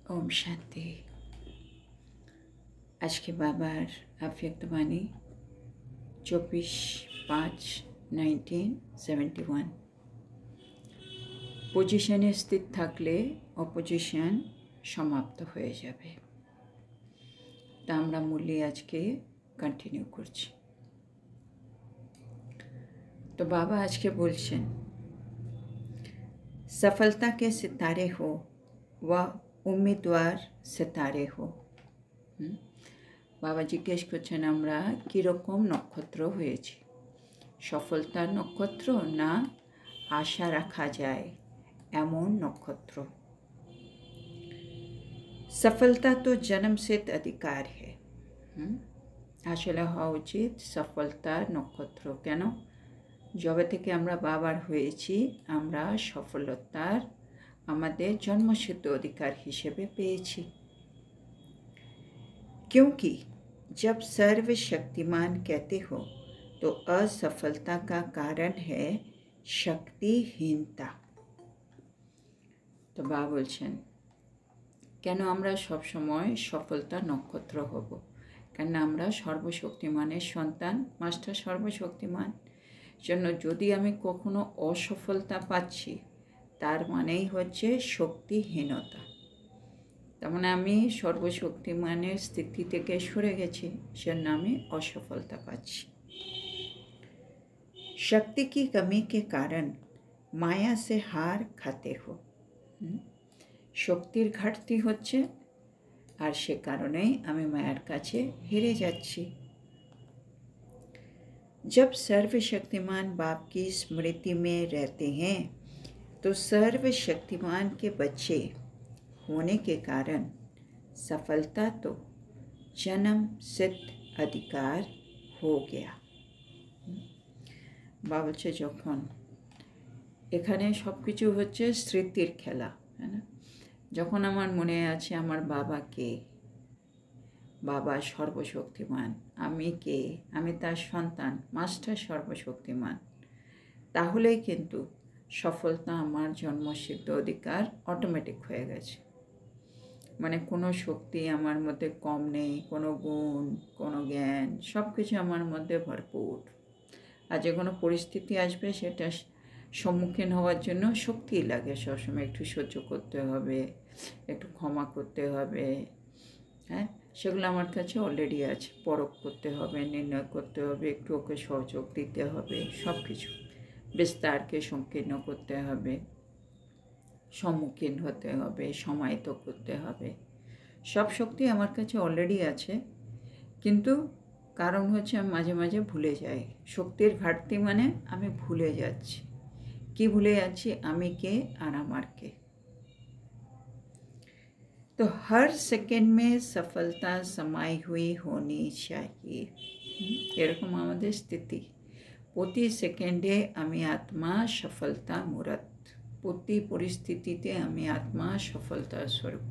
ओम शांति। आज के बाबार अव्यक्तवाणी 24/5/1971। পজিশনে স্থির থাকলে অপোজিশন সমাপ্ত হয়ে যাবে। তা আমরা মূল্যে আজকে কন্টিনিউ করছি। তো বাবা আজকে বলছেন, सफलता के सितारे हो व उम्मीदवार सितारे हो। বাবা জিজ্ঞেস করছেন আমরা কীরকম নক্ষত্র হয়েছি, সফলতার নক্ষত্র না আশা রাখা যায় এমন নক্ষত্র। সফলতা তো জন্মসিদ্ধ অধিকার है। আসলে হওয়া উচিত সফলতার নক্ষত্র। কেন? যবে থেকে আমরা বাবার হয়েছি আমরা সফলতার আমাদের জন্মসিদ্ধ অধিকার হিসেবে পেয়েছি। क्योंकि जब सर्वशक्तिमान कहते हो तो असफलता का कारण है शक्तिहीनता। তো বাবা বলছেন কেন আমরা সবসময় সফলতার নক্ষত্র হব? কেন আমরা সর্বশক্তিমানের সন্তান, মাস্টার সর্বশক্তিমান। জন্য যদি আমি কখনো অসফলতা পাচ্ছি তার মানেই হচ্ছে শক্তিহীনতা। তার মানে আমি সর্বশক্তিমানের স্থিতি থেকে সরে গেছি, সেজন্য আমি অসফলতা পাচ্ছি। शक्ति की कमी के कारण माया से हार खाते हो। শক্তির ঘাটতি হচ্ছে আর সে কারণেই আমি মায়ার কাছে হেরে যাচ্ছি। जब सर्वशक्तिमान बाप की स्मृति में रहते हैं तो सर्वशक्तिमान के बच्चे होने के कारण सफलता तो जन्म सिद्ध अधिकार हो गया। বাবা বলছে যখন এখানে সব কিছু হচ্ছে স্মৃতির খেলা, হ্যাঁ না? যখন আমার মনে আছে আমার বাবা কে, বাবা সর্বশক্তিমান, আমি কে, আমি তার সন্তান, মাস্টার সর্বশক্তিমান, তাহলেই কিন্তু সফলতা আমার জন্মসিদ্ধ অধিকার অটোমেটিক হয়ে গেছে। মানে কোনো শক্তি আমার মধ্যে কম নেই, কোনো গুণ, কোনো জ্ঞান, সব কিছু আমার মধ্যে ভরপুর। আর যে কোনো পরিস্থিতি আসবে সেটা সম্মুখীন হওয়ার জন্য শক্তি লাগে। সবসময় একটু সহ্য করতে হবে, একটু ক্ষমা করতে হবে, হ্যাঁ, সেগুলো আমার কাছে অলরেডি আছে। পরখ করতে হবে, নির্ণয় করতে হবে, একটু ওকে সহযোগ দিতে হবে, সব কিছু বিস্তারকে সংকীর্ণ করতে হবে, সম্মুখীন হতে হবে, সমাহিত করতে হবে। সব শক্তি আমার কাছে অলরেডি আছে, কিন্তু কারণ হচ্ছে আমি মাঝে মাঝে ভুলে যাই। শক্তির ঘাটতি মানে আমি ভুলে যাচ্ছি। কি ভুলে যাচ্ছি? আমি কে আর আমার কে। तो हर सेकेंड में सफलता समाई हुई होनी चाहिए। এরকম আমাদের স্থিতি। প্রতি সেকেন্ডে আমি আত্মা সফলতা মূরত, প্রতি পরিস্থিতিতে আমি আত্মা সফলতার স্বরূপ।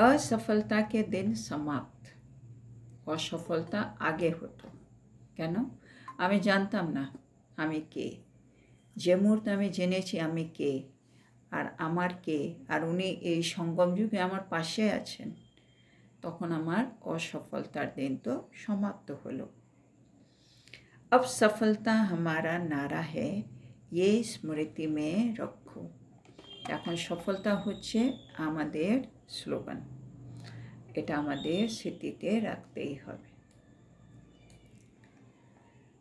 असफलता के दिन समाप्त। অসফলতা আগে হতো। কেন? আমি জানতাম না আমি কে। যে মুহূর্তে আমি জেনেছি আমি কে আর আমার কে, আর উনি এই সঙ্গম যুগে আমার পাশে আছেন, তখন আমার অসফলতার দিন তো সমাপ্ত হলো। अब सफलता हमारा नारा है, ये स्मृति में रखो। এখন সফলতা হচ্ছে আমাদের স্লোগান, এটা আমাদের স্মৃতিতে রাখতেই হবে।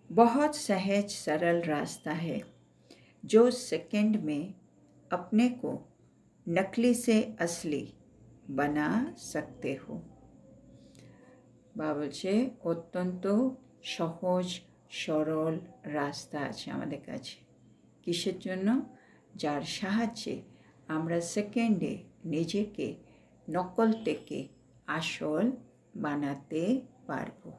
बहुत सहज सरल रास्ता है जो सेकंड में अपने को नकली से असली बना सकते हो। বাবা বলছে অত্যন্ত সহজ সরল রাস্তা আছে আমাদের কাছে। কিসের জন্য? যার সাহায্যে আমরা সেকেন্ডে নিজেকে নকল থেকে আসল বানাতে পারবো।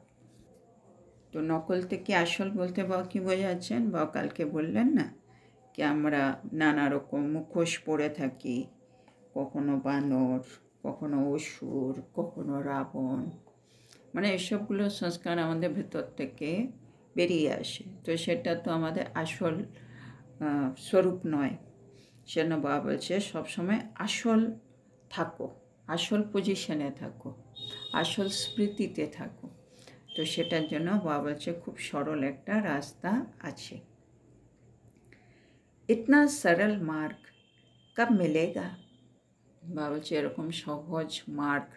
তো নকল থেকে আসল বলতে বাবা কী বোঝাচ্ছেন? বাবা কালকে বললেন না কি আমরা নানা রকম মুখোশ পরে থাকি, কখনো বানর, কখনো অসুর, কখনো রাবণ। মানে এসবগুলো সংস্কার আমাদের ভেতর থেকে বেরিয়ে আসে। তো সেটা তো আমাদের আসল স্বরূপ নয়। সেজন্য বাবা বলছে সবসময় আসল থাকো, আসল পজিশনে থাকো, আসল স্মৃতিতে থাকো। তো সেটার জন্য বাবা বলছে খুব সরল একটা রাস্তা আছে। ইতনা সরল মার্গ কব মিলেগা? বাবা বলছে এরকম সহজ মার্গ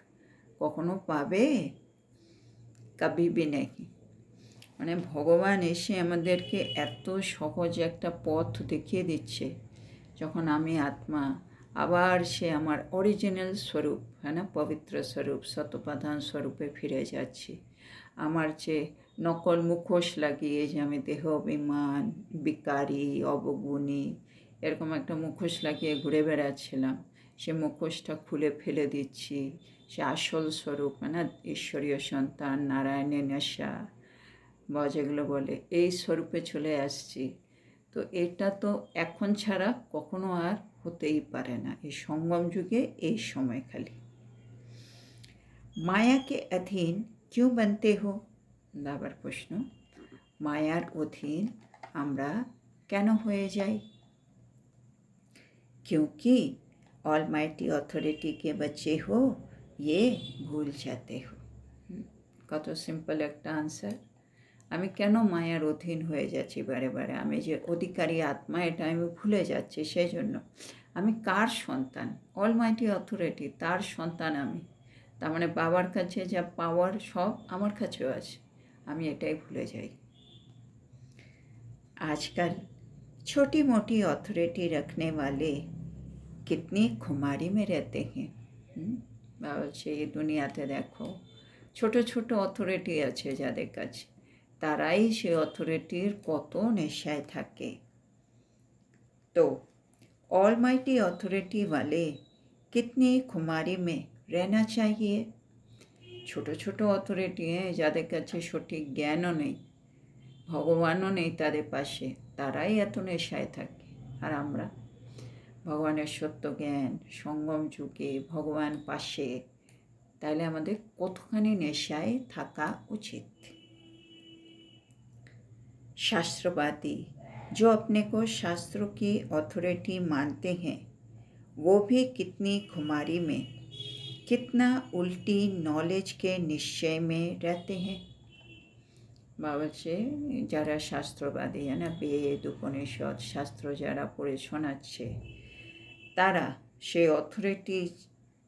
কখনো পাবে? কবি বি নেই। মানে ভগবান এসে আমাদেরকে এত সহজ একটা পথ দেখিয়ে দিচ্ছে, যখন আমি আত্মা আবার সে আমার অরিজিনাল স্বরূপ, হ্যাঁ না, পবিত্র স্বরূপ, শতপ্রধান স্বরূপে ফিরে যাচ্ছি। আমার যে নকল মুখোশ লাগিয়ে যে আমি দেহ অভিমান, বিকারী, অবগুণী, এরকম একটা মুখোশ লাগিয়ে ঘুরে বেড়াচ্ছিলাম, সে মুখোশটা খুলে ফেলে দিচ্ছি। সে আসল স্বরূপ, না, ঈশ্বরীয় সন্তান, নারায়ণের নেশা বা যেগুলো বলে, এই স্বরূপে চলে আসছি। তো এটা তো এখন ছাড়া কখনো আর হতেই পারে না, এই সঙ্গম যুগে এই সময় খালি। মায়াকে অধীন क्यों बनते हो? আবার প্রশ্ন, মায়ার অধীন আমরা কেন হয়ে যাই? क्योंकि ऑलमाइटी अथॉरिटी के बच्चे हो ये भूल जाते हो। কত সিম্পল একটা আনসার। আমি কেন মায়ার অধীন হয়ে যাচ্ছি বারে বারে? আমি যে অধিকারী আত্মা এটা আমি ভুলে যাচ্ছি। সেই জন্য আমি কার সন্তান? অলমাইটি অথরিটি, তার সন্তান আমি। তার মানে বাবার কাছে যা পাওয়ার সব আমার কাছেও আছে, আমি এটাই ভুলে যাই। आजकल छोटी मोटी अथॉरिटी रखने वाले कितनी खुमारी में रहते हैं। বাবা বলছে এই দুনিয়াতে দেখো ছোট ছোট অথরিটি আছে যাদের কাছে, তারাই সে অথরিটির কত নেশায় থাকে। तो ऑलमाइटी अथॉरिटी वाले कितनी खुमारी में रहना चाहिए? ছোট ছোট অথরিটি যাদের কাছে সঠিক জ্ঞানও নেই, ভগবানও নেই তাদের পাশে, তারাই এত নেশায় থাকে। আর আমরা ভগবানের সত্য জ্ঞান, সঙ্গম যুগে ভগবান পাশে, তাহলে আমাদের কতখানি নেশায় থাকা উচিত। शास्त्रवादी जो अपने को शास्त्रों की अथॉरिटी मानते हैं वो भी कितनी खुमारी में, कितना उल्टी नॉलेज के निश्चय में रहते हैं। বাবা বলছে যারা শাস্ত্রবাদী, না, বেদ উপনিষদ শাস্ত্র যারা পড়ে শোনাচ্ছে, তারা সে অথরিটি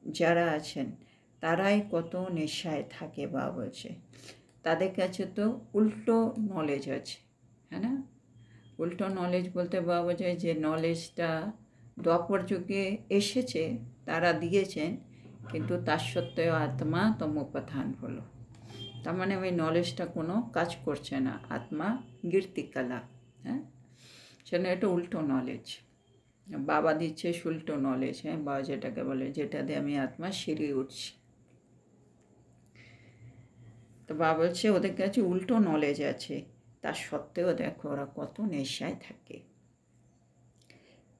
যারা আছেন তারাই কত নেশায় থাকে। বাবা বলছে তাদের কাছে তো উল্টো নলেজ আছে, হ্যাঁ না। উল্টো নলেজ বলতে বাবা বোঝায় যে নলেজটা দ্বাপর যুগে এসেছে, তারা দিয়েছেন, কিন্তু তার সত্ত্বেও আত্মা তমোপ্রধান হলো। তার মানে ওই নলেজটা কোনো কাজ করছে না, আত্মা কীর্তিকলা, হ্যাঁ। সেজন্য এটা উল্টো নলেজ বাবা দিচ্ছে, উল্টো নলেজ, হ্যাঁ, বাবা যেটাকে বলে, যেটা দিয়ে আমি আত্মা সিঁড়ি উঠছি। তো বাবা বলছে ওদের কাছে উল্টো নলেজ আছে, তা সত্ত্বেও দেখো ওরা কত নেশায় থাকে।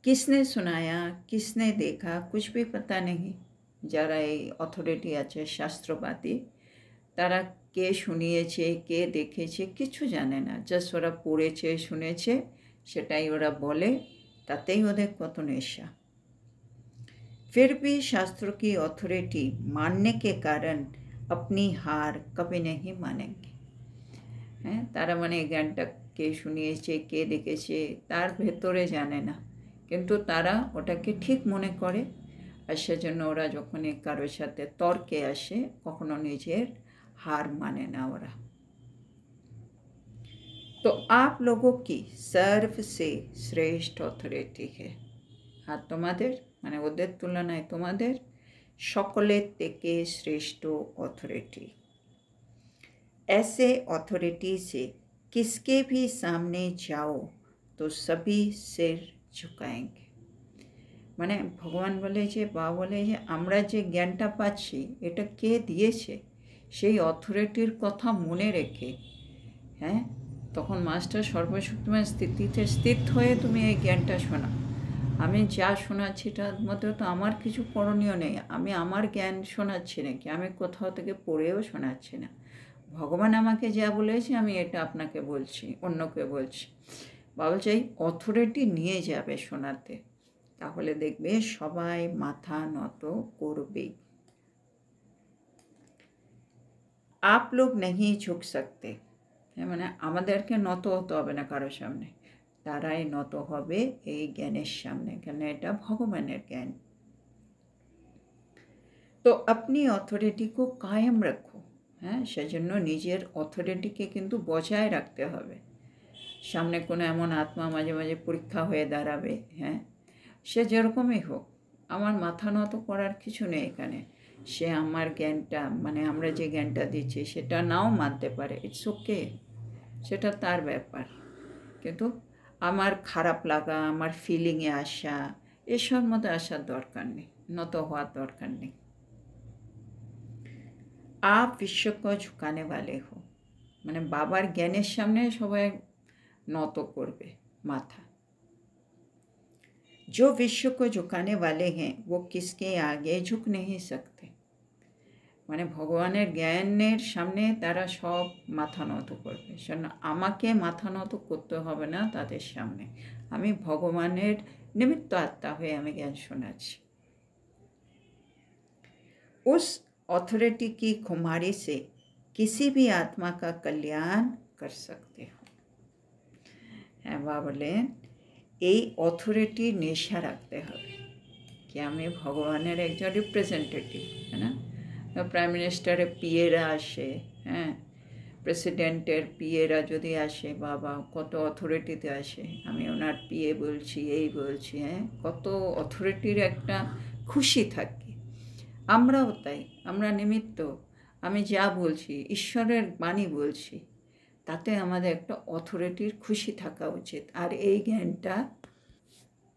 किसने सुनाया, किसने देखा, कुछ भी पता नहीं। যারা এই অথরিটি আছে শাস্ত্রবাদী, তারা কে শুনিয়েছে, কে দেখেছে কিছু জানে না, জাস্ট ওরা পড়েছে, শুনেছে, সেটাই ওরা বলে, তাতেই ওদের কত নেশা। फिर भी शास्त्रों की अथॉरिटी मानने के कारण अपनी हार कभी नहीं मानेंगे। হ্যাঁ, তারা মানে জ্ঞানটা কে শুনিয়েছে, কে দেখেছে তার ভেতরে জানে না, কিন্তু তারা ওটাকে ঠিক মনে করে। আর সেজন্য ওরা যখনই কারোর সাথে তর্কে আসে, কখনো নিজের হার মানে না ওরা। তো आप लोगों की सर्व से श्रेष्ठ अथॉरिटी है। আর তোমাদের মানে ওদের তুলনায় তোমাদের সকলের থেকে শ্রেষ্ঠ অথরিটি। ऐसे अथॉरिटी से किसके भी सामने जाओ तो सभी सिर झुकाएंगे। মানে ভগবান বলে যে, বাবা বলে যে আমরা যে জ্ঞানটা পাচ্ছি এটা কে দিয়েছে, সেই অথরিটির কথা মনে রেখে, হ্যাঁ, তখন মাস্টার সর্বশক্তিমান স্থিতিতে স্থিত হয়ে তুমি এই জ্ঞানটা শোনা। আমি যা শোনাচ্ছি তার মধ্যে তো আমার কিছু করণীয় নেই, আমি আমার জ্ঞান শোনাচ্ছি নাকি, আমি কোথাও থেকে পড়েও শোনাচ্ছি না, ভগবান আমাকে যা বলেছে আমি এটা আপনাকে বলছি, অন্যকে বলছি। বাবা চাই অথরিটি নিয়ে যাবে শোনাতে, তাহলে দেখবে সবাই মাথা নত করবেই। आप लोग नहीं झुक सकते, মানে আমাদেরকে নত হতে হবে না কারোর সামনে, তারাই নত হবে এই জ্ঞানের সামনে, কেন এটা ভগবানের জ্ঞান। তো আপনি অথরিটি কো কায়েম রাখো, হ্যাঁ, সেজন্য নিজের অথরিটিকে কিন্তু বজায় রাখতে হবে। সামনে কোনো এমন আত্মা মাঝে মাঝে পরীক্ষা হয়ে দাঁড়াবে, হ্যাঁ, সে যেরকমই হোক, আমার মাথা নত করার কিছু নেই এখানে। সে আমার জ্ঞানটা, মানে আমরা যে জ্ঞানটা দিচ্ছি সেটা নাও মানতে পারে, ইটস ওকে, সেটা তার ব্যাপার। কিন্তু আমার খারাপ লাগা, আমার ফিলিংয়ে আসা, এসব মধ্যে আসার দরকার নেই, নত হওয়ার দরকার নেই। आप विश्व को झुकाने वाले हो, মানে বাবার জ্ঞানের সামনে সবাই নত করবে মাথা। जो विश्व को झुकाने वाले हैं वो किसके आगे झुक नहीं सकते, মানে ভগবানের জ্ঞানের সামনে তারা সব মাথা নত করবে। সেজন্য আমাকে মাথা নত করতে হবে না তাদের সামনে, আমি ভগবানের নিমিত্ত আত্মা হয়ে আমি জ্ঞান শোনাচ্ছি। उस अथॉरिटी की खुमारी से किसी भी आत्मा का कल्याण कर सकते हो। হ্যাঁ, বাবা বলেন এই অথরিটির নেশা রাখতে হবে কি আমি ভগবানের একজন রিপ্রেজেন্টেটিভ, হ্যাঁ না। প্রাইম মিনিস্টারের পিএরা আসে, হ্যাঁ, প্রেসিডেন্টের পিএরা যদি আসে, বাবা কত অথরিটিতে আসে, আমি ওনার পিএ বলছি, এই বলছি, হ্যাঁ, কত অথরিটির একটা খুশি থাকে। আমরাও তাই, আমরা নিমিত্ত, আমি যা বলছি ঈশ্বরের বাণী বলছি, তাতে আমাদের একটা অথরিটির খুশি থাকা উচিত। আর এই জ্ঞানটা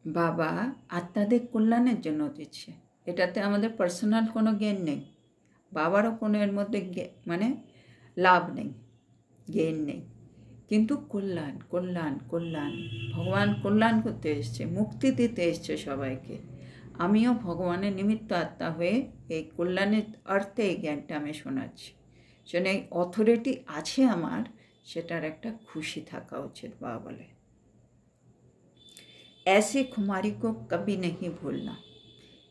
বাবা আত্মাদের কল্যাণের জন্য দিচ্ছে, এটাতে আমাদের পার্সোনাল কোনো জ্ঞান নেই, বাবারও কোনো এর মধ্যে মানে লাভ নেই, জ্ঞান নেই, কিন্তু কল্যাণ কল্যাণ কল্যাণ, ভগবান কল্যাণ করতে এসছে, মুক্তি দিতে এসছে সবাইকে। আমিও ভগবানের নিমিত্ত আত্মা হয়ে এই কল্যাণের অর্থে এই জ্ঞানটা আমি শোনাচ্ছি। সেজন্য এই অথরিটি আছে আমার, সেটার একটা খুশি থাকা উচিত। বাবা বলে ऐसी खुमारी को कभी नहीं भूलना,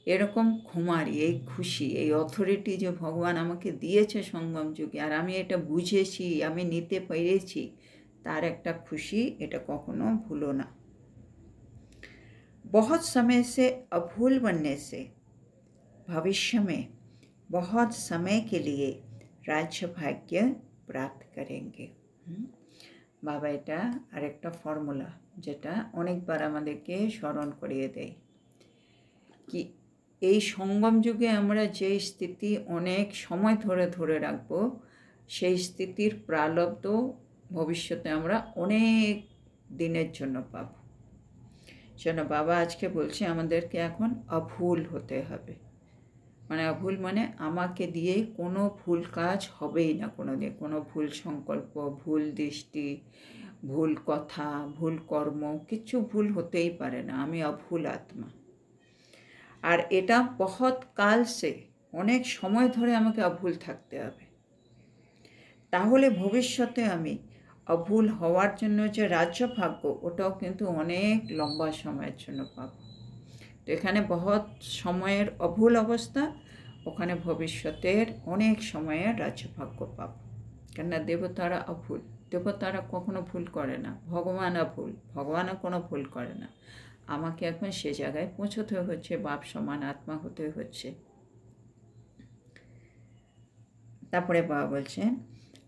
এরকম খুমারি, এই খুশি, এই অথরিটি যে ভগবান আমাকে দিয়েছে সঙ্গম যুগে, আর আমি এটা বুঝেছি, আমি নিতে পেরেছি, তার একটা খুশি, এটা কখনো ভুলো না। बहुत समय से अभूल बनने से भविष्य में बहुत समय के लिए राज्य भाग्य प्राप्त करेंगे। বাবা এটা আরেকটা ফর্মুলা যেটা অনেকবার আমাদেরকে স্মরণ করিয়ে দেয় কি এই সঙ্গম যুগে আমরা যে স্থিতি অনেক সময় ধরে ধরে রাখবো, সেই স্থিতির প্রালব্ধ ভবিষ্যতে আমরা অনেক দিনের জন্য পাব। সেজন্য বাবা আজকে বলছে আমাদেরকে এখন অভুল হতে হবে, মানে অভুল মানে আমাকে দিয়ে কোনো ভুল কাজ হবেই না, কোনো দিন কোনো ভুল সংকল্প, ভুল দৃষ্টি, ভুল কথা, ভুল কর্ম, কিছু ভুল হতেই পারে না, আমি অভুল আত্মা। আর এটা বহুত কাল সে, অনেক সময় ধরে আমাকে অভুল থাকতে হবে, তাহলে ভবিষ্যতে আমি অভুল হওয়ার জন্য যে রাজ্য ভাগ্য, ওটাও কিন্তু অনেক লম্বা সময়ের জন্য পাব। তো এখানে বহুত সময়ের অভুল অবস্থা, ওখানে ভবিষ্যতের অনেক সময়ের রাজ্য ভাগ্য পাব। কেননা দেবতারা অভুল, দেবতারা কখনো ভুল করে না, ভগবান অভুল, ভগবানও কোনো ভুল করে না। আমাকে এখন সে জায়গায় পৌঁছতে হচ্ছে, বাপ সমান আত্মা হতে হচ্ছে। তারপরে বাবা বলছেন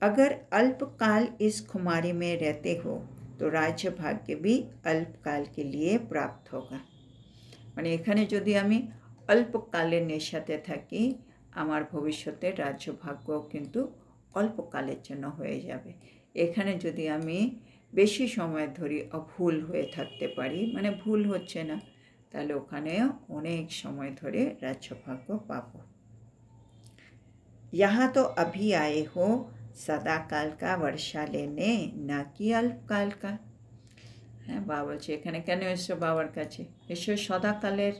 अगर अल्पकाल इस खुमारी में रहते हो तो राज्य भाग्य भी अल्पकाल के लिए प्राप्त होगा। মানে এখানে যদি আমি অল্পকালের নেশাতে থাকি, আমার ভবিষ্যতের রাজ্য ভাগ্য কিন্তু অল্পকালের জন্য হয়ে যাবে। এখানে যদি আমি বেশি সময় ধরে অভুল হয়ে থাকতে পারি, মানে ভুল হচ্ছে না, তাহলে ওখানেও অনেক সময় ধরে রাজ্য ভাগ্য পাবো। यहाँ तो अभी आए हो सदा काल का वर्षा लेने, ना कि अल्पकाल का। হ্যাঁ, বাবা বলছে এখানে কেন এসছো বাবার কাছে? নিশ্চয় সদাকালের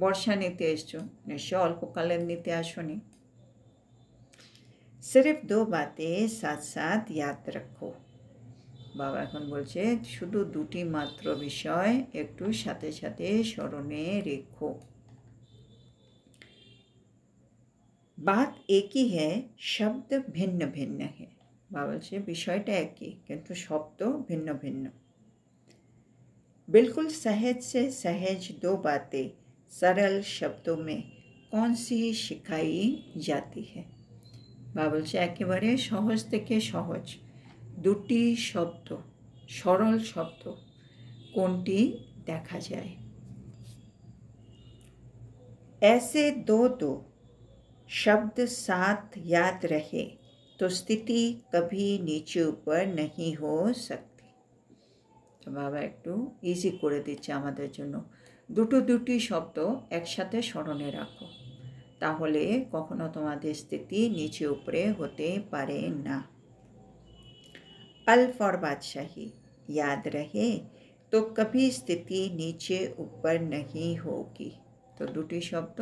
বর্ষা নিতে এসছো, নিশ্চয় অল্পকালের নিতে আসোনি। सिर्फ दो बातें साथ साथ याद रखो, বাবা এখন বলছে শুধু দুটি মাত্র বিষয় একটু সাথে সাথে স্মরণে রেখো। बात एक ही है, शब्द भिन्न भिन्न है। बाबा बोलছে বিষয়টা একই কিন্তু শব্দ ভিন্ন ভিন্ন। बिल्कुल सहज से सहज दो बातें सरल शब्दों में कौन सी सिखाई जाती है। बाबा बोलছে একেবারে সহজ থেকে সহজ দুটি শব্দ, সরল শব্দ কোনটি দেখা যায়। ऐसे दो दो शब्द साथ याद रहे तो स्थिति कभी नीचे ऊपर नहीं हो सकती। तो बाबा একটু ইজি করে দিচ্ছে আমাদের জন্য। দুটো দুটি শব্দ একসাথে স্মরণে রাখো, তাহলে কখনো তোমাদের স্থিতি নিচে উপরে হতে পারে না। अल्फ और बादशाही याद रहे तो कभी स्थिति नीचे ऊपर नहीं होगी। तो দুটি শব্দ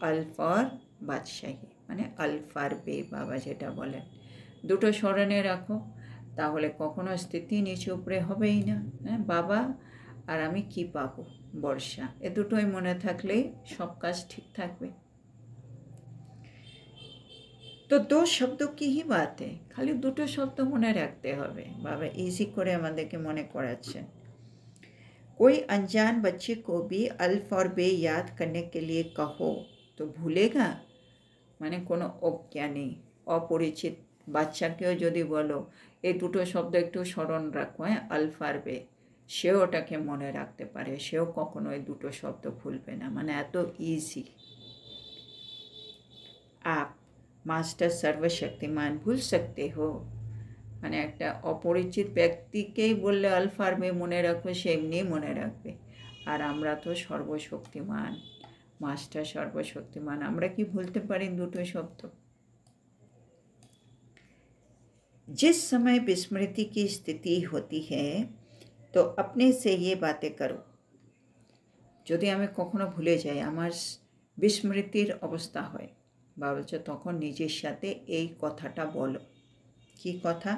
अल्फ और বাদশাহী মানে আলফ আর বে বাবা যেটা বলেন, দুটো স্মরণে রাখো তাহলে কখনো স্থিতি নিচে উপরে হবেই না। হ্যাঁ, বাবা আর আমি কি পাবো, বর্ষা, এ দুটোই মনে থাকলেই সব কাজ ঠিক থাকবে। তো দো শব্দ কি হি বাত है, খালি দুটো শব্দ মনে রাখতে হবে। বাবা ইজি করে আমাদেরকে মনে করাচ্ছেন। कोई अनजान बच्चे को भी अल्फ और बे याद करने के लिए कहो तो भूलेगा। মানে কোনো অজ্ঞানী অপরিচিত বাচ্চাকেও যদি বলো এই দুটো শব্দ একটু স্মরণ রাখো, হ্যাঁ, আলফ আর বে, সেও ওটাকে মনে রাখতে পারে, সেও কখনো এই দুটো শব্দ ভুলবে না। মানে এত ইজি। আপ মাস্টার সর্বশক্তিমান ভুল सकते हो। মানে একটা অপরিচিত ব্যক্তিকেই বললে আলফা আর বে মনে রাখবে, সে এমনি মনে রাখবে। আর আমরা তো সর্বশক্তিমান, মাস্টার সর্বশক্তিমান, আমরা কি ভুলতে পারি দুটো শব্দ। जिस समय विस्मृति की स्थिति होती है तो अपने से ये बातें करो। যদি আমি কখনো ভুলে যাই, আমার বিস্মৃতির অবস্থা হয়, বাবা বলছে তখন নিজের সাথে এই কথাটা বলো। কি কথা?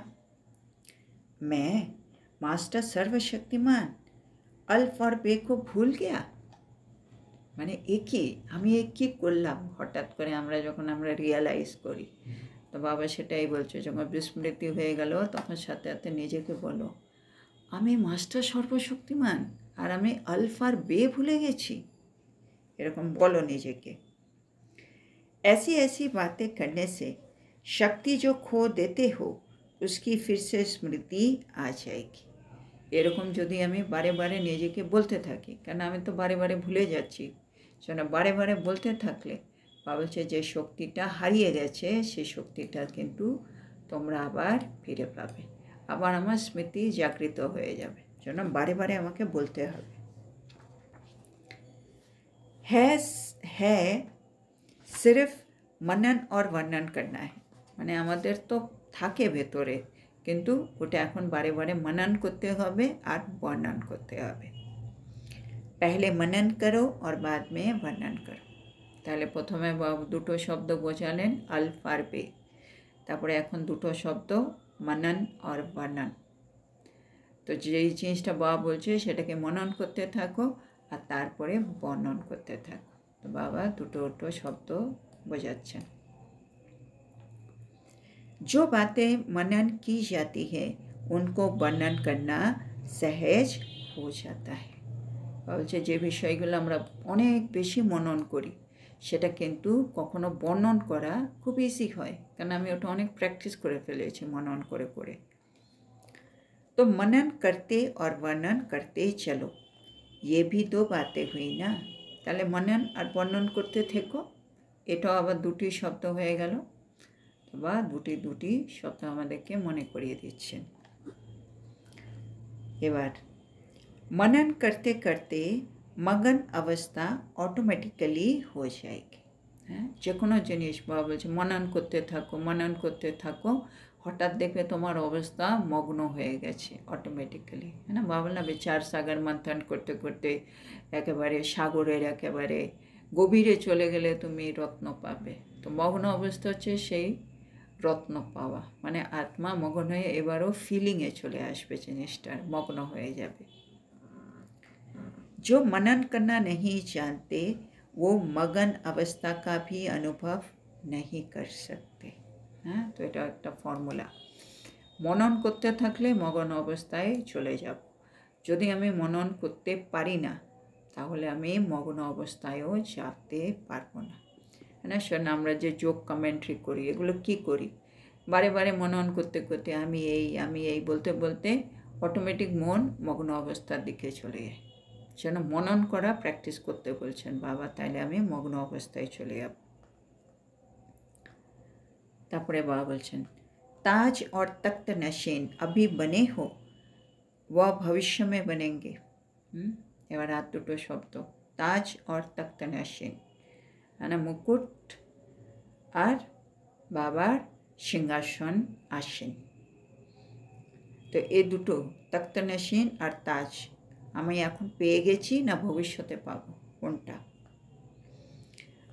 मैं मास्टर सर्वशक्तिमान अल्फ और बे को भूल गया। মানে একই আমি কি করলাম হঠাৎ করে আমরা রিয়ালাইজ করি। তো বাবা সেটাই বলছে, যখন বিস্মৃতি হয়ে গেল তখন সাথে সাথে নিজেকে বলো আমি মাস্টার সর্বশক্তিমান আর আমি আলফ আর বে ভুলে গেছি, এরকম বলো নিজেকে। ऐसी ऐसी बातें करने से शक्ति जो खो देते हो उसकी फिर से स्मृति आ जाएगी। এরকম যদি আমি বারে বারে নিজেকে বলতে থাকি, কেন আমি তো বারে বারে ভুলে যাচ্ছি, সেটা বারে বারে বলতে থাকলে বাবা বলছে যে শক্তিটা হারিয়ে গেছে সেই শক্তিটা কিন্তু তোমরা আবার ফিরে পাবে, আবার আমার স্মৃতি জাগৃত হয়ে যাবে। জন্য বারে বারে আমাকে বলতে হবে। है सिर्फ मनन और वर्णन करना है। মানে আমাদের তো থাকে ভেতরে, কিন্তু ওটা এখন বারে বারে মনন করতে হবে আর বর্ণন করতে হবে। पहले मनन करो और बाद में वर्णन करो। তাহলে প্রথমে দুটো শব্দ বোঝালেন আলফ আর বে, তারপরে এখন দুটো শব্দ মনন আর বর্ণন। তো যেই জিনিসটা বাবা বলছে সেটাকে মনন করতে থাকো আর তারপরে বর্ণন করতে থাকো। তো বাবা দুটো দুটো শব্দ বোঝাচ্ছেন। जो बातें मनन की जाती है उनको वर्णन करना सहज हो जाता है। বলছে যে বিষয়গুলো আমরা অনেক বেশি মনন করি সেটা কিন্তু কখনো বর্ণন করা খুব ইজি হয়, কারণ আমি ওটা অনেক প্র্যাকটিস করে ফেলেছি মনন করে করে। तो मनन करते और वर्णन करते चलो, ये भी दो बातें हुई ना। তাহলে মনন আর বর্ণন করতে থেকো, এটাও আবার দুটি শব্দ হয়ে গেল। বা দুটি দুটি শব্দ আমাদেরকে মনে করিয়ে দিচ্ছেন। এবার मनन करते करते मगन अवस्था ऑटोमेटिकली हो जाएगी। হ্যাঁ, যে কোনো জিনিস বাবা বলছে মনন করতে থাকো, হঠাৎ দেখবে তোমার অবস্থা মগ্ন হয়ে গেছে অটোমেটিক্যালি। হ্যাঁ না, বাবা না বিচার সাগর মন্থন করতে করতে একেবারে সাগরের একেবারে গভীরে চলে গেলে তুমি রত্ন পাবে। তো মগ্ন অবস্থা হচ্ছে সেই রত্ন পাওয়া, মানে আত্মা মগ্ন হয়ে এবারও ফিলিংয়ে চলে আসবে, জিনিসটার মগ্ন হয়ে যাবে। जो मनन करना नहीं जानते वो मगन अवस्था का भी अनुभव नहीं कर सकते। हाँ, तो এটা একটা ফর্মুলা। মনন করতে থাকলে মগন অবস্থায় চলে যাব। যদি আমি মনন করতে পারি না তাহলে আমি মগ্ন অবস্থায়ও যেতে পারবো না। না শোন, আমরা যে যোগ কমেন্ট্রি করি এগুলো কি করি, বারে বারে মনন করতে করতে আমি এই বলতে বলতে অটোমেটিক মন মগ্ন অবস্থার দিকে চলে যায়। যেন মনন করা প্র্যাকটিস করতে বলছেন বাবা, তাইলে আমি মগ্ন অবস্থায় চলে যাব। তারপরে বাবা বলছেন ताज और तख्त नशीन अभी बने हो वह भविष्य में बनेंगे। এবার আর দুটো শব্দ, তাজ और तख्त नशीन, মানে মুকুট আর বাবার সিংহাসন আসীন। তো এই দুটো তখ্ত নশীন আর তাজ আমি এখন পেয়ে গেছি না ভবিষ্যতে পাবো, কোনটা?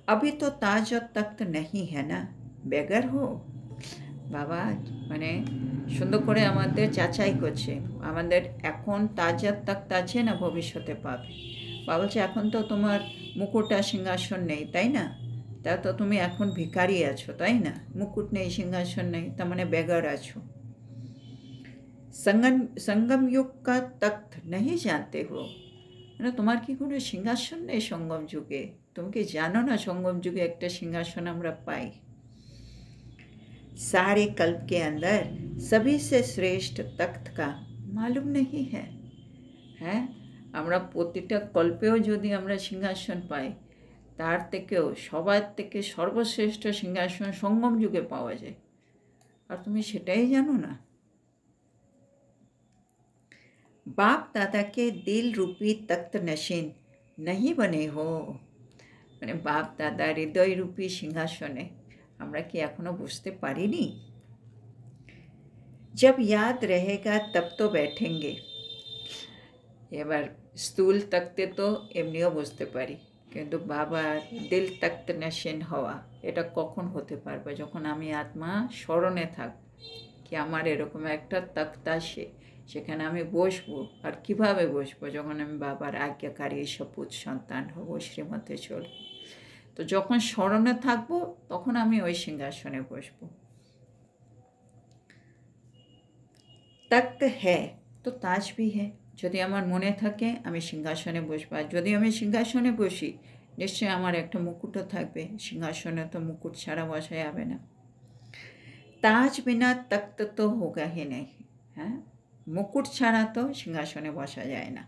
अभी तो ताज और तख्त नहीं है ना, बेगर हो। বাবা মানে সুন্দর করে আমাদের যাচাই করছে, আমাদের এখন তাজ আর তখ্ত আছে না ভবিষ্যতে পাবে। বাবা বলছে এখন তো তোমার মুকুট আর সিংহাসন নেই, তাই না? তা তো তুমি এখন ভিখারি আছো, তাই না? মুকুট নেই, সিংহাসন নেই, তার মানে বেগার আছো। संगम युग का तख्त नहीं जानते हो, মানে তোমার কি কোনো সিংহাসন নেই সঙ্গম যুগে? তুমি কি জানো না সঙ্গম যুগে একটা সিংহাসন আমরা পাই? सारे कल्प के अंदर सभी से श्रेष्ठ तख्त का मालूम नहीं है। হ্যাঁ, আমরা প্রতিটা কল্পেও যদি আমরা সিংহাসন পাই, তার থেকেও সবার থেকে সর্বশ্রেষ্ঠ সিংহাসন সঙ্গম যুগে পাওয়া যায়, আর তুমি সেটাই জানো না। बाप दादा के दिल रूपी तख्त नशीन नहीं बने हो, মানে বাপ দাদা হৃদয় রূপী সিংহাসনে আমরা কি এখনো বসতে পারিনি? जब याद रहेगा तब तो बैठेंगे। এবার স্থূল তক্তে তো এমনিও বসতে পারি, কিন্তু বাবার দিল তখ্ত নশীন হওয়া এটা কখন হতে পারবে? যখন আমি আত্মা স্মরণে থাকব কি আমার এরকম একটা তখ্ত আসে, সেখানে আমি বসবো। আর কিভাবে বসবো? যখন আমি বাবার আজ্ঞাকারী সপুত সন্তান হব, শ্রীমতে চলব। তো যখন স্মরণে থাকবো তখন আমি ওই সিংহাসনে বসবো। তখ্ত হ্যাঁ তো তাজ ভি হ্যাঁ, যদি আমার মনে থাকে আমি সিংহাসনে বসবো, আর যদি আমি সিংহাসনে বসি নিশ্চয়ই আমার একটা মুকুটও থাকবে। সিংহাসনে তো মুকুট ছাড়া বসা যাবে না। তাজ বিনা তখ্ত তো হোগা হি নেই। হ্যাঁ, মুকুট ছাড়া তো সিংহাসনে বসা যায় না।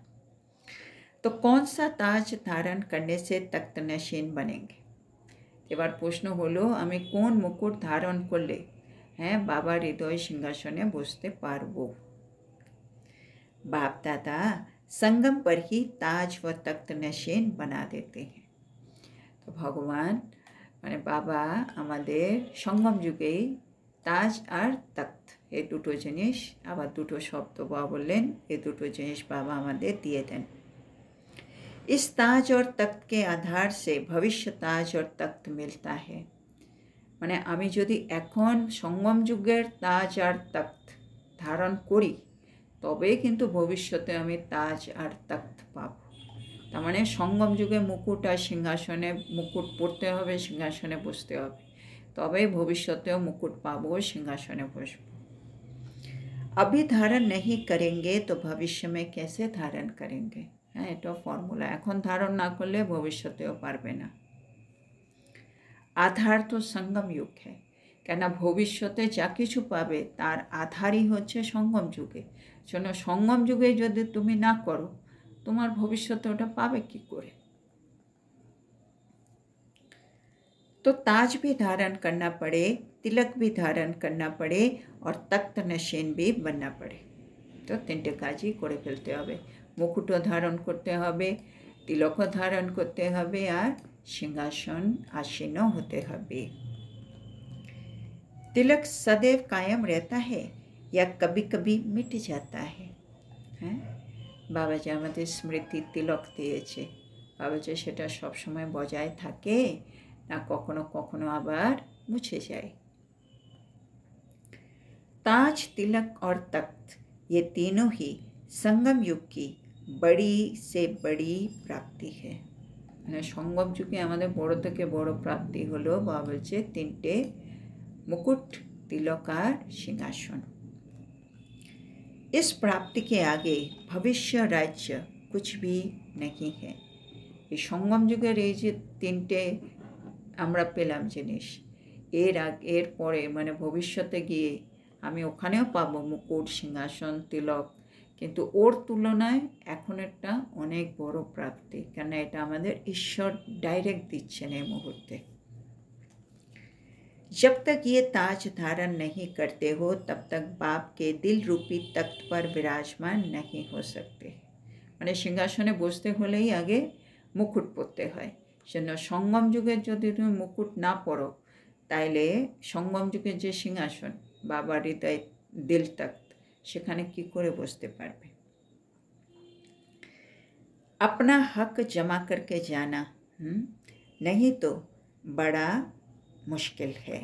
तो कौन सा ताज धारण करने से तख्त नशीन बनेंगे? এবার প্রশ্ন হলো আমি কোন মুকুট ধারণ করলে হ্যাঁ বাবার হৃদয় সিংহাসনে বসতে পারবো? बाप दादा संगम पर ही ताज व तख्त नशीन बना देते हैं। তো ভগবান মানে বাবা আমাদের সঙ্গম যুগেই তাজ আর তখ্ত এই দুটো জিনিস, আবার দুটো শব্দ বাবা বললেন, এই দুটো জিনিস বাবা আমাদের দিয়ে দেন। इस ताज और तख्त के आधार से भविष्य ताज और तख्त मिलता है। মানে আমি যদি এখন সঙ্গম যুগের তাজ আর তখ্ত ধারণ করি তবে কিন্তু ভবিষ্যতে আমি তাজ আর তখ্ত পাব। তার মানে সঙ্গম যুগে মুকুট আর সিংহাসনে মুকুট পড়তে হবে, সিংহাসনে বসতে হবে, তবে ভবিষ্যতেও মুকুট পাবো, সিংহাসনে বসবো। अभी धारण नहीं करेंगे तो भविष्य में कैसे धारण करेंगे? হ্যাঁ, এটাও ফর্মুলা। এখন ধারণ না করলে ভবিষ্যতেও পারবে না। আধার তো সঙ্গম যুগ হ্যাঁ, কেন ভবিষ্যতে যা কিছু পাবে তার আধারই হচ্ছে সঙ্গম যুগে। জন্য সঙ্গম যুগে যদি তুমি না করো তোমার ভবিষ্যতে ওটা পাবে কি করে? तो ताज भी धारण करना पड़े, तिलक भी धारण करना पड़े और तख्त नशीन भी बनना पड़े। তো তিনটে কাজই করে ফেলতে হবে, মুকুটও ধারণ করতে হবে, তিলকও ধারণ করতে হবে, আর সিংহাসন आसीनও হতে হবে। तिलक सदैव कायम रहता है या कभी कभी मिट जाता है? হ্যাঁ, বাবা যে আমাদের স্মৃতি তিলক দিয়েছে, বাবা যে সেটা সবসময় বজায় থাকে না কখনো কখনো আবার মুছে যায়। ताज, तिलक और तख्त ये तीनों ही संगम युग की बड़ी से बड़ी प्राप्ति है। মানে সঙ্গম যুগে আমাদের বড় থেকে বড় প্রাপ্তি হলো বা বলছে তিনটে মুকুট, তিলক আর সিংহাসন। इस प्राप्ति के आगे भविष्य राज्य कुछ भी नहीं है। এই সঙ্গম যুগের এই যে তিনটে আমরা পেলাম জিনিস, এর পরে মানে ভবিষ্যতে গিয়ে আমি ওখানেও পাবো মুকুট, সিংহাসন, তিলক, কিন্তু ওর তুলনায় এখন একটা অনেক বড় প্রাপ্তি, কেন এটা আমাদের ঈশ্বর ডাইরেক্ট দিচ্ছেন এই মুহূর্তে। जब तक ये ताज धारण नहीं करते हो तब तक बाप के दिल रूपी तख्त पर विराजमान नहीं हो सकते। মানে সিংহাসনে বসতে হলেই আগে মুকুট পরতে হয়। সেজন্য সঙ্গম যুগের যদি তুমি মুকুট না পরো, তাইলে সঙ্গম যুগের যে সিংহাসন বাবার হৃদয় দিল তখ্ত, সেখানে কি করে বসতে পারবে। अपना हक जमा करके जाना नहीं तो बड़ा मुश्किल है।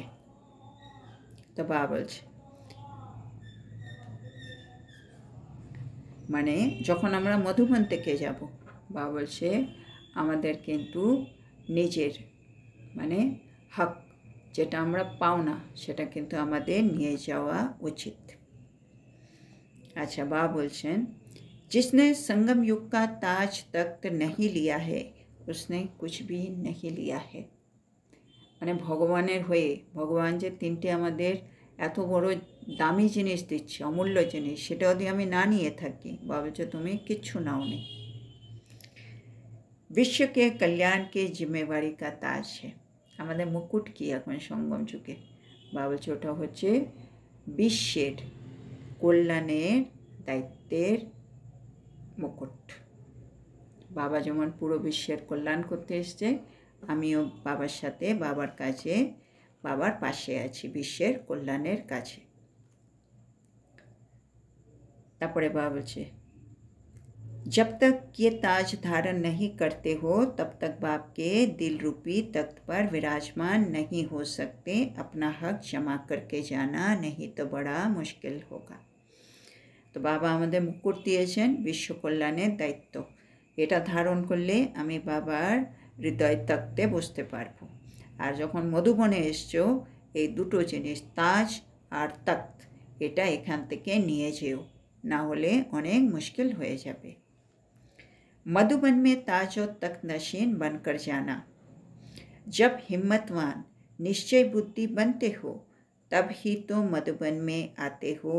তো বাবা বলছে মানে যখন আমরা মধুবন থেকে যাব, বাবা বলছে আমাদের কিন্তু নিজের মানে হক যেটা আমরা পাও না সেটা কিন্তু আমাদের নিয়ে যাওয়া উচিত। আচ্ছা, বাবা বলছেন जिसने संगम युग का ताज तख्त नहीं लिया है उसने कुछ भी नहीं लिया है। মানে ভগবানের হয়ে ভগবান যে তিনটে আমাদের এত বড় দামি জিনিস দিচ্ছে, অমূল্য জিনিস, সেটা যদি আমি না নিয়ে থাকি, বাবা বলছে তুমি কিচ্ছু নাওনি। विश्व के कल्याण के जिम्मेवारी का ताज है। আমাদের মুকুট কি এখন সঙ্গম যুগে, বাবা বলছে ওটা হচ্ছে বিশ্বের কল্যাণের দায়িত্বের মুকুট। বাবা যেমন পুরো বিশ্বের কল্যাণ করতে এসছে, আমিও বাবার সাথে বাবার কাছে বাবার পাশে আছি বিশ্বের কল্যাণের কাছে। তারপরে বাবা বলছে जब तक ये ताज धारण नहीं करते हो तब तक बाप के दिल रूपी तख्त पर विराजमान नहीं हो सकते। अपना हक जमा करके जाना नहीं तो बड़ा मुश्किल होगा। তো বাবা আমাদের মুকুট দিয়েছেন বিশ্ব কল্যাণের দায়িত্ব, এটা ধারণ করলে আমি বাবার হৃদয় তক্তে বসতে পারবো। আর যখন মধুবনে এসছো, এই দুটো জিনিস তাজ আর তখ্ত এটা এখান থেকে নিয়ে যেও, না হলে অনেক মুশকিল হয়ে যাবে। मधुबन में ताज और तख्त नशीन बनकर जाना। जब हिम्मतवान निश्चय बुद्धि बनते हो तब ही तो मधुबन में आते हो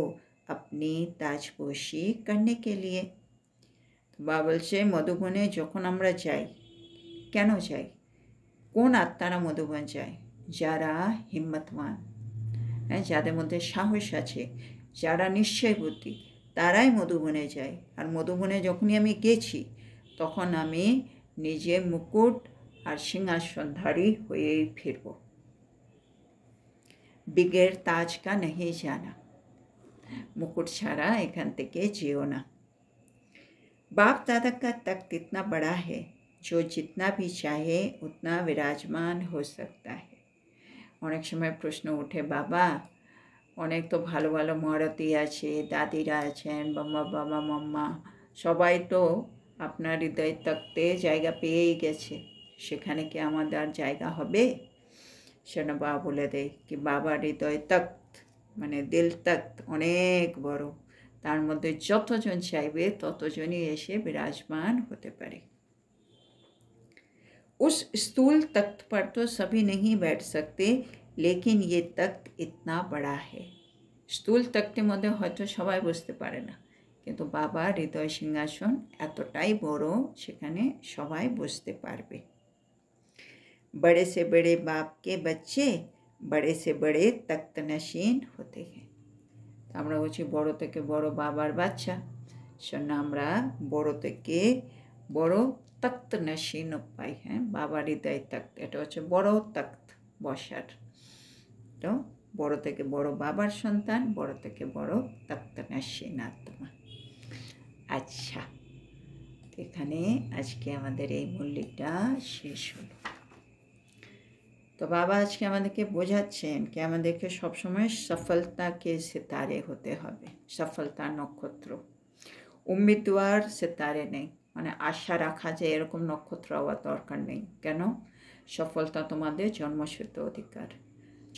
अपनी ताजपोशी करने के लिए। বাবা বলছে মধুবনে যখন আমরা যাই, কেন যাই, কোন আত্মারা মধুবন যায়, যারা হিম্মতওয়ান, যাদের মধ্যে সাহস আছে, যারা নিশ্চয় বুদ্ধি, তারাই মধুবনে যায়। আর মধুবনে যখনই আমি গেছি তখন আমি নিজের মুকুট আর সিংহাসনধারী হয়েই ফিরব। बिगैर ताज का नहीं जाना, मुकुट ছাড়া এখান থেকে যেও না। बाप दादा का तख्त इतना बड़ा है जो जितना भी चाहे उतना विराजमान हो सकता है। অনেক সময় প্রশ্ন ওঠে, বাবা অনেক তো ভালো ভালো মহারতী আছে, দাদিরা আছেন, বাবা মাম্মা সবাই তো আপনার হৃদয় তক্তে জায়গা পেয়েই গেছে, সেখানে কি আমাদের আর জায়গা হবে? সেটা বাবা বলে দেয় কি বাবার হৃদয় তক্ত মানে দিল তক্ত অনেক বড়, তার মধ্যে যতজন চাইবে ততজনই এসে বিরাজমান হতে পারে। उस स्थूल तख्त पर तो सभी नहीं बैठ सकते, लेकिन ये तख्त इतना बड़ा है। স্থূল তক্তের মধ্যে হয়তো সবাই বসতে পারে না, কিন্তু বাবার হৃদয় সিংহাসন এতটাই বড়, সেখানে সবাই বসতে পারবে। बड़े से बड़े बाप के बच्चे बड़े से बड़े तख्त नशीन होते हैं। আমরা বলছি বড় থেকে বড় বাবার বাচ্চা, সেজন্য আমরা বড় থেকে বড় তখ্ত নশীন পাই। হ্যাঁ, বাবার হৃদয় তখ্ত, এটা হচ্ছে বড় তখ্ত বসার। তো বড় থেকে বড় বাবার সন্তান, বড় থেকে বড় তখ্ত নশীন আত্মা। আচ্ছা, এখানে আজকে আমাদের এই মূল্যটা শেষ হলো। তো বাবা আজকে আমাদেরকে বোঝাচ্ছেন কি আমাদেরকে সবসময় সফলতাকে সিতারে হতে হবে, সফলতার নক্ষত্র। উম্মিদওয়ার সিতারে নেই, মানে আশা রাখা যে এরকম নক্ষত্র হওয়ার দরকার নেই। কেন? সফলতা তোমাদের জন্মসিদ্ধ অধিকার।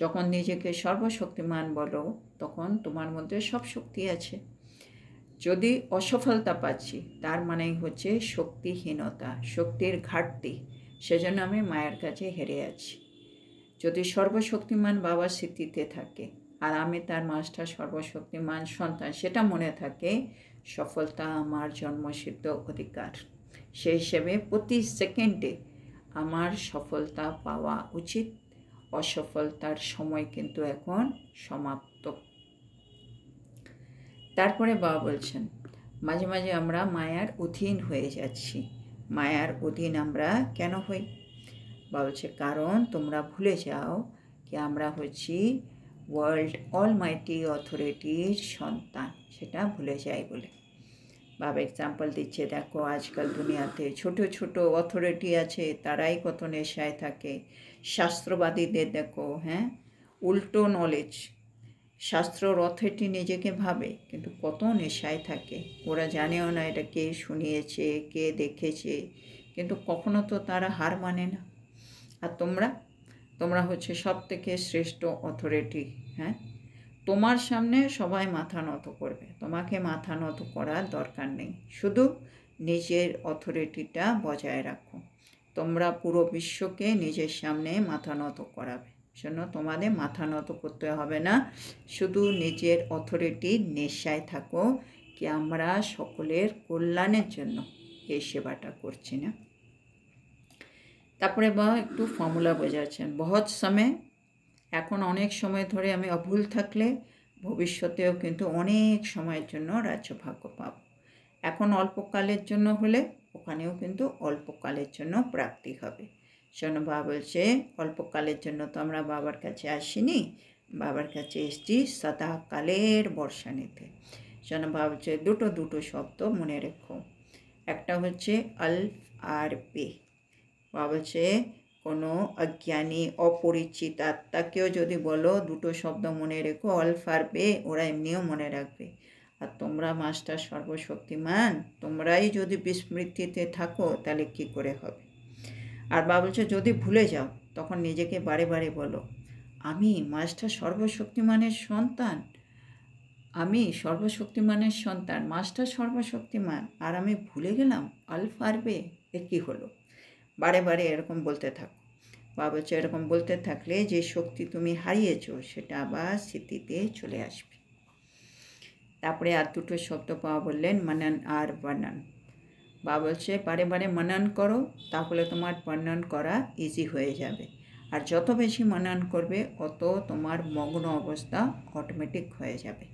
যখন নিজেকে সর্বশক্তিমান বলো তখন তোমার মধ্যে সব শক্তি আছে। যদি অসফলতা পাচ্ছি তার মানেই হচ্ছে শক্তিহীনতা, শক্তির ঘাটতি, সেজন্য আমি মায়ের কাছে হেরে আছি। যদি সর্বশক্তিমান বাবার স্মৃতিতে থাকে আর আমি তার মাস্টার সর্বশক্তিমান সন্তান সেটা মনে থাকে, সফলতা আমার জন্মসিদ্ধ অধিকার। সেই হিসেবে প্রতি সেকেন্ডে আমার সফলতা পাওয়া উচিত। অসফলতার সময় কিন্তু এখন সমাপ্ত। তারপরে বাবা বলছেন মাঝে মাঝে আমরা মায়ার অধীন হয়ে যাচ্ছি। মায়ার অধীন আমরা কেন হই? বাবা বলছে কারণ তোমরা ভুলে যাও কি আমরা হচ্ছি ওয়ার্ল্ড অলমাইটি অথরিটির সন্তান, সেটা ভুলে যাই বলে। বাবা এক্সাম্পল দিচ্ছে, দেখো আজকাল দুনিয়াতে ছোট ছোট অথরিটি আছে, তারাই কত নেশায় থাকে। শাস্ত্রবাদীদের দেখো, হ্যাঁ, উল্টো নলেজ, শাস্ত্রর অথরিটি নিজেকে ভাবে কিন্তু কত নেশায় থাকে। ওরা জানেও না এটা কে শুনিয়েছে, কে দেখেছে, কিন্তু কখনো তো তারা হার মানে না। আর তোমরা হচ্ছে সব থেকে শ্রেষ্ঠ অথরিটি। হ্যাঁ, তোমার সামনে সবাই মাথা নত করবে, তোমাকে মাথা নত করার দরকার নেই। শুধু নিজের অথরিটিটা বজায় রাখো। তোমরা পুরো বিশ্বকে নিজের সামনে মাথা নত করাবে, জন্য তোমাদের মাথা নত করতে হবে না। শুধু নিজের অথরিটির নেশায় থাকো কি আমরা সকলের কল্যাণের জন্য এই সেবাটা করছি না। তারপরে বা একটু ফর্মুলা বোঝাচ্ছেন, বহুত সময়, এখন অনেক সময় ধরে আমি অভুল থাকলে ভবিষ্যতেও কিন্তু অনেক সময়ের জন্য রাজ্যভাগ্য পাব। এখন অল্পকালের জন্য হলে ওখানেও কিন্তু অল্পকালের জন্য প্রাপ্তি হবে। শোনো, বাবা বলছে অল্পকালের জন্য তো আমরা বাবার কাছে আসিনি, বাবার কাছে এসেছি সদাকালের বর্ষা নিতে। শোনো, বাবা বলছে দুটো শব্দ মনে রেখো। একটা হচ্ছে আলফ আর বে। বাবা বলছে কোনো অজ্ঞানী অপরিচিত আত্মাকেও যদি বলো দুটো শব্দ মনে রেখো আলফ আর বে, ওরা এমনিও মনে রাখবে। আর তোমরা মাস্টার সর্বশক্তিমান, তোমরাই যদি বিস্মৃতিতে থাকো তাহলে কি করে হবে? আর বাবা বলছে যদি ভুলে যাও তখন নিজেকে বারে বারে বলো, আমি মাস্টার সর্বশক্তিমানের সন্তান, আমি সর্বশক্তিমানের সন্তান, মাস্টার সর্বশক্তিমান, আর আমি ভুলে গেলাম আলফ আর বে, এ কী হলো? বারে বারে এরকম বলতে থাকো। বাবা বলছে এরকম বলতে থাকলে যে শক্তি তুমি হারিয়েছো সেটা আবার স্মৃতিতে চলে আসবে। তারপরে আর দুটো শব্দ বাবা বললেন, মনন আর বর্ণন। বাবা বলছে বারে বারে মনন করো, তাহলে তোমার বর্ণন করা ইজি হয়ে যাবে। আর যত বেশি মনন করবে অত তোমার মগ্ন অবস্থা অটোমেটিক হয়ে যাবে।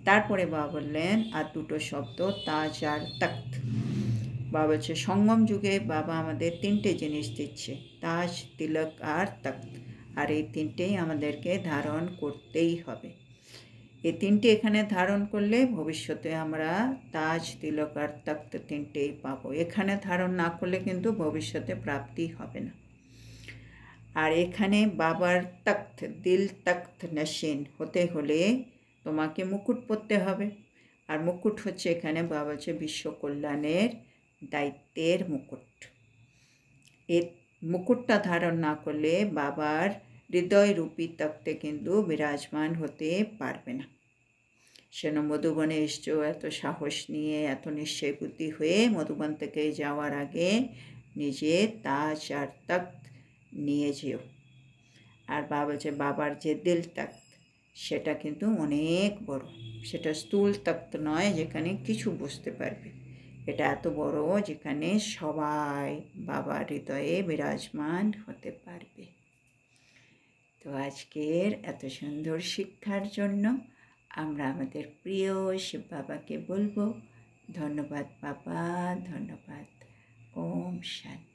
তারপরে বাবা বললেন আর দুটো শব্দ, তাজ আর তখ্ত। বাবা বলছে সঙ্গম যুগে বাবা আমাদের তিনটে জিনিস দিচ্ছে, তাজ, তিলক আর তখ্ত। আর এই তিনটেই আমাদেরকে ধারণ করতেই হবে। এই তিনটে এখানে ধারণ করলে ভবিষ্যতে আমরা তাজ, তিলক আর তখ্ত তিনটেই পাবো। এখানে ধারণ না করলে কিন্তু ভবিষ্যতে প্রাপ্তি হবে না। আর এখানে বাবার তখ্ত, দিল তখ্ত নশীন হতে হলে তোমাকে মুকুট পরতে হবে। আর মুকুট হচ্ছে এখানে বাবা হচ্ছে বিশ্ব কল্যাণের দায়িত্বের মুকুট। এই মুকুটটা ধারণ না করলে বাবার হৃদয়রূপী তখ্তে কিন্তু বিরাজমান হতে পারবে না। সেন মধুবনে এসছো এত সাহস নিয়ে, এত নিশ্চয় বুদ্ধি হয়ে মধুবন থেকে যাওয়ার আগে নিজে তাজ আর তখ্ত নিয়ে যেও। আর বাবা বলছে বাবার যে দিল তখ্ত সেটা কিন্তু অনেক বড়, সেটা স্থূল তখ্ত নয় যেখানে কিছু বুঝতে পারবে। এটা এত বড় যেখানে সবাই বাবার হৃদয়ে বিরাজমান হতে পারবে। তো আজকের এত সুন্দর শিক্ষার জন্য আমরা আমাদের প্রিয় শিব বাবাকে বলবো ধন্যবাদ বাবা, ধন্যবাদ। ওম শান্তি।